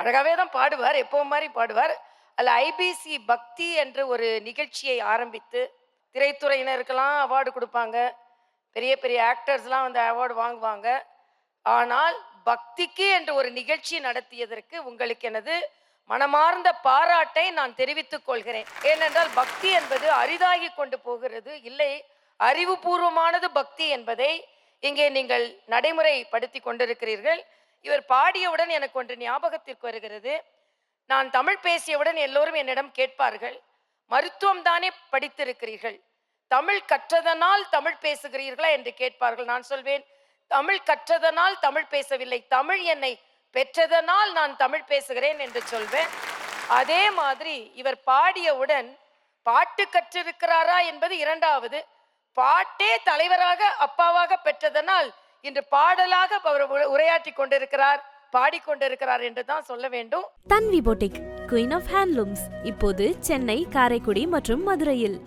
அழகாவே தான் பாடுவார். எப்பவும் மாரி பாடுவார். அதுல ஐபிசி பக்தி என்ற ஒரு நிகழ்ச்சியை ஆரம்பித்து, திரைத்துறையினருக்கெல்லாம் அவார்டு குடுப்பாங்க. பெரிய பெரிய ஆக்டர்ஸ்லாம் வந்து அவார்டு வாங்குவாங்க. ஆனால் பக்திக்கு என்று ஒரு நிகழ்ச்சி நடத்தியதற்கு உங்களுக்கு எனது மனமார்ந்த பாராட்டை நான் தெரிவித்துக் கொள்கிறேன். ஏனென்றால் பக்தி என்பது அரிதாகி கொண்டு போகிறது. இல்லை, அறிவுபூர்வமானது பக்தி என்பதை இங்கே நீங்கள் நடைமுறைப்படுத்தி கொண்டிருக்கிறீர்கள். இவர் பாடியவுடன் எனக்கு ஒன்று ஞாபகத்திற்கு வருகிறது. நான் தமிழ் பேசியவுடன் எல்லோரும் என்னிடம் கேட்பார்கள், மருத்துவம் தானே படித்திருக்கிறீர்கள், தமிழ் கற்றதனால் தமிழ் பேசுகிறீர்களா என்று கேட்பார்கள். நான் சொல்வேன், தமிழ் கற்றதனால் தமிழ் பேசவில்லை, தமிழ் என்னை பெற்றதனால் நான் தமிழ் பேசுகிறேன் என்று சொல்வேன். அதே மாதிரி இவர் பாடியவுடன் பாட்டு கற்றிருக்கிறாரா என்பது இரண்டாவது, பாட்டே தலைவராக அப்பாவாக பெற்றதனால் இன்று பாடலாக அவர் உரையாற்றி கொண்டிருக்கிறார், பாடிக்கொண்டிருக்கிறார் என்று தான் சொல்ல வேண்டும். தன்வி பொட்டிக், குயின் ஆஃப் ஹேண்ட்லூம்ஸ், இப்போது சென்னை, காரைக்குடி மற்றும் மதுரையில்.